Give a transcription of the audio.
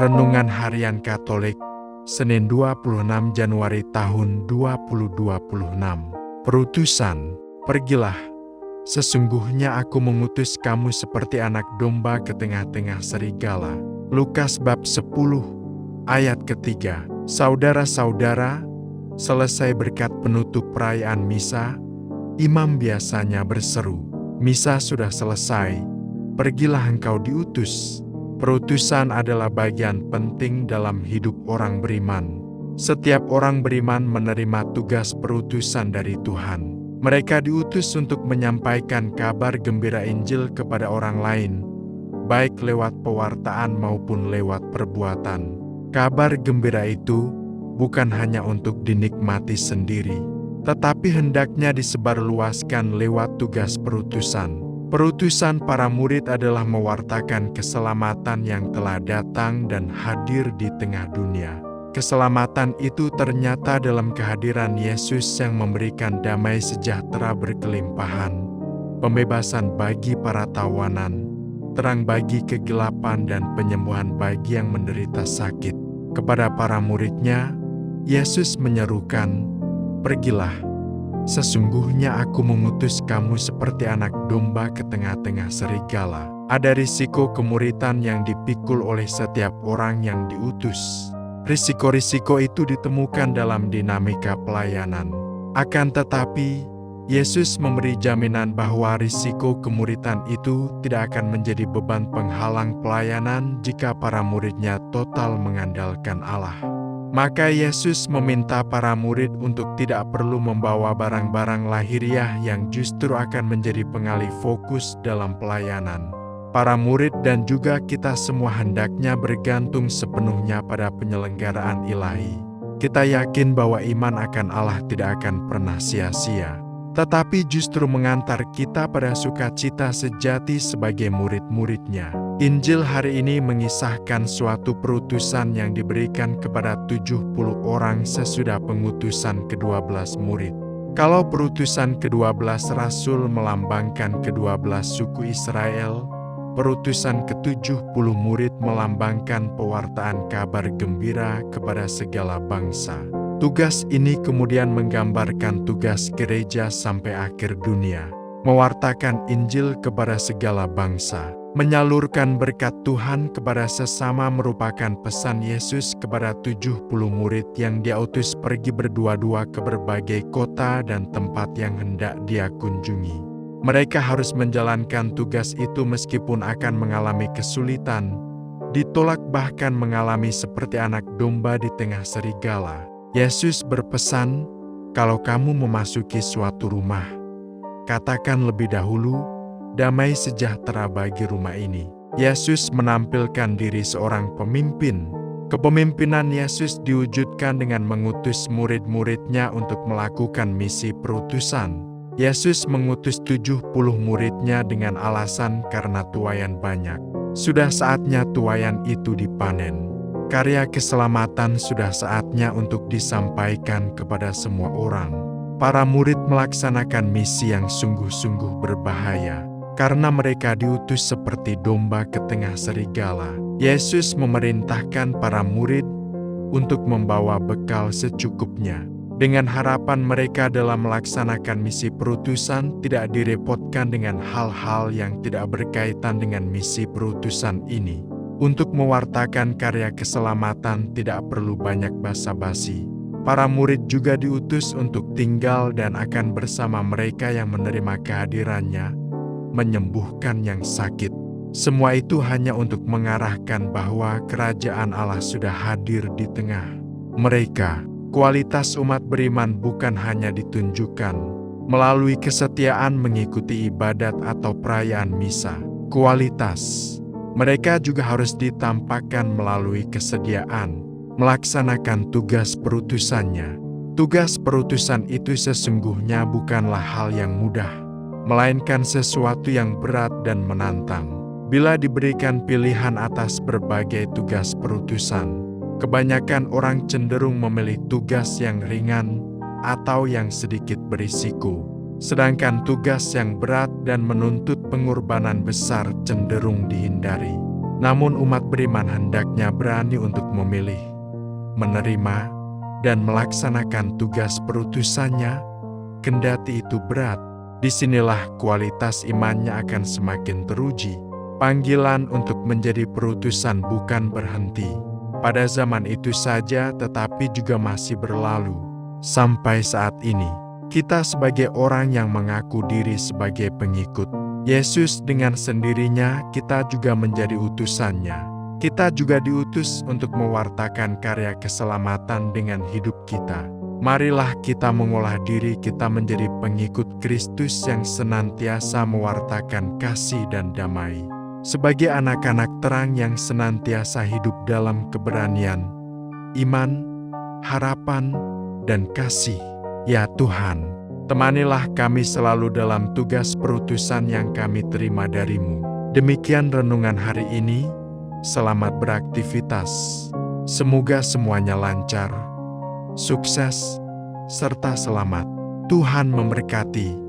Renungan Harian Katolik, Senin 26 Januari tahun 2026. Perutusan, pergilah. Sesungguhnya aku mengutus kamu seperti anak domba ke tengah-tengah serigala. Lukas bab 10, ayat ketiga. Saudara-saudara, selesai berkat penutup perayaan misa, imam biasanya berseru, "Misa sudah selesai, pergilah engkau diutus." Perutusan adalah bagian penting dalam hidup orang beriman. Setiap orang beriman menerima tugas perutusan dari Tuhan. Mereka diutus untuk menyampaikan kabar gembira Injil kepada orang lain, baik lewat pewartaan maupun lewat perbuatan. Kabar gembira itu bukan hanya untuk dinikmati sendiri, tetapi hendaknya disebarluaskan lewat tugas perutusan. Perutusan para murid adalah mewartakan keselamatan yang telah datang dan hadir di tengah dunia. Keselamatan itu ternyata dalam kehadiran Yesus yang memberikan damai sejahtera berkelimpahan, pembebasan bagi para tawanan, terang bagi kegelapan dan penyembuhan bagi yang menderita sakit. Kepada para muridnya, Yesus menyerukan, "Pergilah. Sesungguhnya aku mengutus kamu seperti anak domba ke tengah-tengah serigala." Ada risiko kemuritan yang dipikul oleh setiap orang yang diutus. Risiko-risiko itu ditemukan dalam dinamika pelayanan. Akan tetapi, Yesus memberi jaminan bahwa risiko kemuritan itu tidak akan menjadi beban penghalang pelayanan jika para muridnya total mengandalkan Allah. Maka Yesus meminta para murid untuk tidak perlu membawa barang-barang lahiriah yang justru akan menjadi pengalih fokus dalam pelayanan. Para murid dan juga kita semua hendaknya bergantung sepenuhnya pada penyelenggaraan ilahi. Kita yakin bahwa iman akan Allah tidak akan pernah sia-sia, tetapi justru mengantar kita pada sukacita sejati sebagai murid-muridnya. Injil hari ini mengisahkan suatu perutusan yang diberikan kepada 70 orang sesudah pengutusan ke-12 murid. Kalau perutusan ke-12 rasul melambangkan ke-12 suku Israel, perutusan ke-70 murid melambangkan pewartaan kabar gembira kepada segala bangsa. Tugas ini kemudian menggambarkan tugas gereja sampai akhir dunia, mewartakan Injil kepada segala bangsa. Menyalurkan berkat Tuhan kepada sesama merupakan pesan Yesus kepada 70 murid yang Dia utus pergi berdua-dua ke berbagai kota dan tempat yang hendak Dia kunjungi. Mereka harus menjalankan tugas itu meskipun akan mengalami kesulitan, ditolak bahkan mengalami seperti anak domba di tengah serigala. Yesus berpesan, "Kalau kamu memasuki suatu rumah, katakan lebih dahulu, 'Damai sejahtera bagi rumah ini.'" Yesus menampilkan diri seorang pemimpin. Kepemimpinan Yesus diwujudkan dengan mengutus murid-muridnya untuk melakukan misi perutusan. Yesus mengutus 70 muridnya dengan alasan karena tuaian banyak. Sudah saatnya tuaian itu dipanen. Karya keselamatan sudah saatnya untuk disampaikan kepada semua orang. Para murid melaksanakan misi yang sungguh-sungguh berbahaya, karena mereka diutus seperti domba ke tengah serigala. Yesus memerintahkan para murid untuk membawa bekal secukupnya, dengan harapan mereka dalam melaksanakan misi perutusan tidak direpotkan dengan hal-hal yang tidak berkaitan dengan misi perutusan ini. Untuk mewartakan karya keselamatan tidak perlu banyak basa-basi. Para murid juga diutus untuk tinggal dan akan bersama mereka yang menerima kehadirannya, menyembuhkan yang sakit. Semua itu hanya untuk mengarahkan bahwa kerajaan Allah sudah hadir di tengah mereka. Kualitas umat beriman bukan hanya ditunjukkan melalui kesetiaan mengikuti ibadat atau perayaan misa. Kualitas mereka juga harus ditampakkan melalui kesediaan melaksanakan tugas perutusannya. Tugas perutusan itu sesungguhnya bukanlah hal yang mudah, melainkan sesuatu yang berat dan menantang. Bila diberikan pilihan atas berbagai tugas perutusan, kebanyakan orang cenderung memilih tugas yang ringan atau yang sedikit berisiko. Sedangkan tugas yang berat dan menuntut pengorbanan besar cenderung dihindari. Namun umat beriman hendaknya berani untuk memilih, menerima, dan melaksanakan tugas perutusannya, kendati itu berat. Disinilah kualitas imannya akan semakin teruji. Panggilan untuk menjadi perutusan bukan berhenti pada zaman itu saja, tetapi juga masih berlalu. Sampai saat ini, kita sebagai orang yang mengaku diri sebagai pengikut Yesus, dengan sendirinya kita juga menjadi utusannya. Kita juga diutus untuk mewartakan karya keselamatan dengan hidup kita. Marilah kita mengolah diri kita menjadi pengikut Kristus yang senantiasa mewartakan kasih dan damai. Sebagai anak-anak terang yang senantiasa hidup dalam keberanian, iman, harapan, dan kasih. Ya Tuhan, temanilah kami selalu dalam tugas perutusan yang kami terima dari-Mu. Demikian renungan hari ini. Selamat beraktivitas. Semoga semuanya lancar, sukses, serta selamat. Tuhan memberkati.